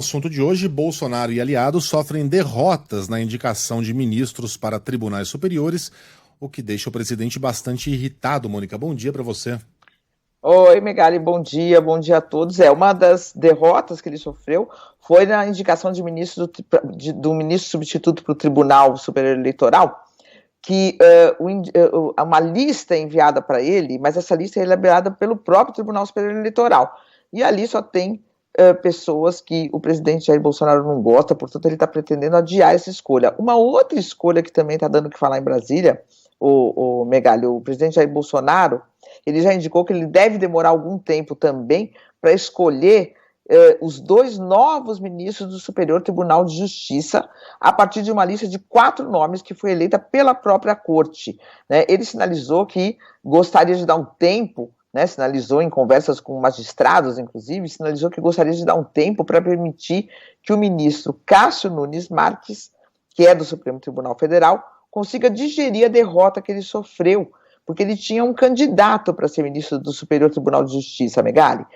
Assunto de hoje: Bolsonaro e aliados sofrem derrotas na indicação de ministros para tribunais superiores, o que deixa o presidente bastante irritado. Mônica, bom dia para você. Oi, Megali, bom dia a todos. Uma das derrotas que ele sofreu foi na indicação de do ministro substituto para o Tribunal Superior Eleitoral, que uma lista é enviada para ele, mas essa lista é elaborada pelo próprio Tribunal Superior Eleitoral. E ali só tem pessoas que o presidente Jair Bolsonaro não gosta, portanto ele está pretendendo adiar essa escolha. Uma outra escolha que também está dando o que falar em Brasília, o Megali, o presidente Jair Bolsonaro, ele já indicou que ele deve demorar algum tempo também para escolher os dois novos ministros do Superior Tribunal de Justiça, a partir de uma lista de 4 nomes que foi eleita pela própria corte, né? Ele sinalizou que gostaria de dar um tempo, né, sinalizou em conversas com magistrados, inclusive, sinalizou que gostaria de dar um tempo para permitir que o ministro Cássio Nunes Marques, que é do Supremo Tribunal Federal, consiga digerir a derrota que ele sofreu, porque ele tinha um candidato para ser ministro do Superior Tribunal de Justiça, Megali.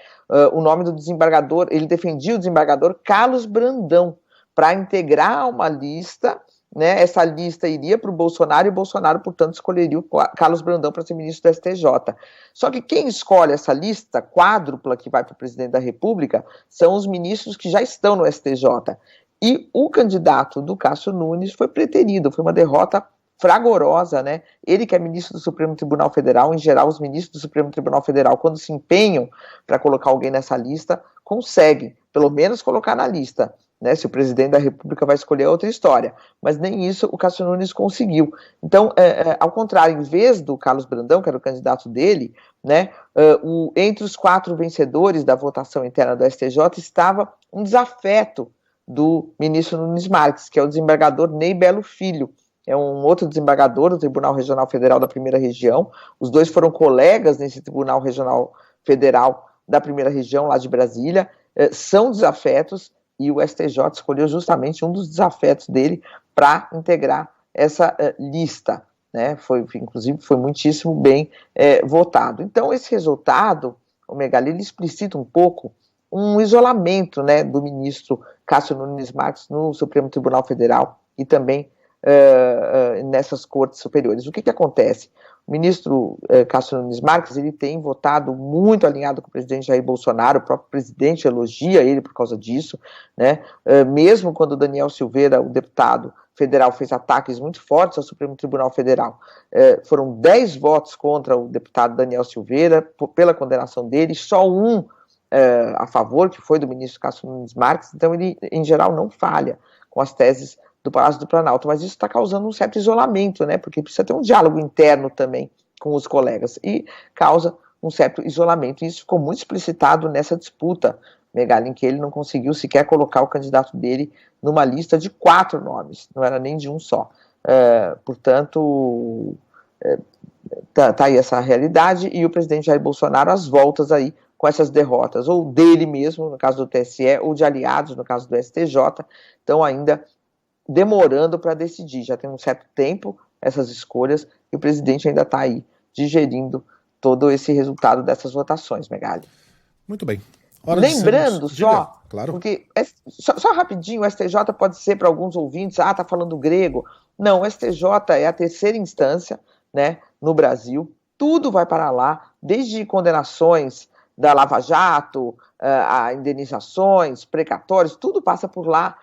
O nome do desembargador, ele defendia o desembargador Carlos Brandão, para integrar uma lista, né? Essa lista iria para o Bolsonaro e o Bolsonaro, portanto, escolheria o Carlos Brandão para ser ministro do STJ. Só que quem escolhe essa lista quádrupla que vai para o presidente da República são os ministros que já estão no STJ. E o candidato do Cássio Nunes foi preterido, foi uma derrota fragorosa, né? Ele que é ministro do Supremo Tribunal Federal, em geral, os ministros do Supremo Tribunal Federal, quando se empenham para colocar alguém nessa lista, conseguem, pelo menos, colocar na lista, né? Se o presidente da República vai escolher outra história, mas nem isso o Cássio Nunes conseguiu. Então, ao contrário, em vez do Carlos Brandão, que era o candidato dele, né, entre os 4 vencedores da votação interna do STJ estava um desafeto do ministro Nunes Marques, que é o desembargador Ney Belo Filho. É um outro desembargador do Tribunal Regional Federal da Primeira Região. Os dois foram colegas nesse Tribunal Regional Federal da Primeira Região, lá de Brasília. São desafetos e o STJ escolheu justamente um dos desafetos dele para integrar essa lista, né? Inclusive, foi muitíssimo bem votado. Então, esse resultado, o Megali, ele explicita um pouco um isolamento, né, do ministro Cássio Nunes Marques no Supremo Tribunal Federal e também nessas cortes superiores. O que acontece? O ministro Cássio Nunes Marques, ele tem votado muito alinhado com o presidente Jair Bolsonaro, o próprio presidente elogia ele por causa disso, né? Mesmo quando o Daniel Silveira, o deputado federal, fez ataques muito fortes ao Supremo Tribunal Federal, foram 10 votos contra o deputado Daniel Silveira, pela condenação dele, só um a favor, que foi do ministro Cássio Nunes Marques. Então ele, em geral, não falha com as teses do Palácio do Planalto, mas isso está causando um certo isolamento, né? Porque precisa ter um diálogo interno também com os colegas, e causa um certo isolamento, e isso ficou muito explicitado nessa disputa, Megali, em que ele não conseguiu sequer colocar o candidato dele numa lista de 4 nomes, não era nem de um só. Portanto, tá aí essa realidade, e o presidente Jair Bolsonaro às voltas aí com essas derrotas, ou dele mesmo, no caso do TSE, ou de aliados, no caso do STJ, estão ainda demorando para decidir. Já tem um certo tempo essas escolhas e o presidente ainda está aí digerindo todo esse resultado dessas votações, Megali. Muito bem. Lembrando só, claro. porque só rapidinho, o STJ pode ser para alguns ouvintes, tá falando grego. Não, o STJ é a terceira instância, né, no Brasil. Tudo vai para lá, desde condenações da Lava Jato, a indenizações, precatórios, tudo passa por lá,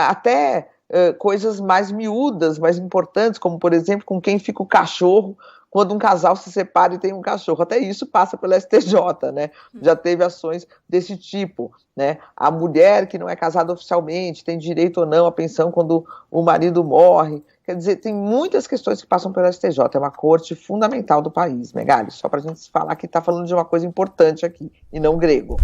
até coisas mais miúdas, mais importantes, como, por exemplo, com quem fica o cachorro quando um casal se separa e tem um cachorro. Até isso passa pelo STJ, né? Já teve ações desse tipo, né? A mulher que não é casada oficialmente tem direito ou não à pensão quando o marido morre. Quer dizer, tem muitas questões que passam pelo STJ. É uma corte fundamental do país, Megali. Só para a gente falar que está falando de uma coisa importante aqui, e não grego.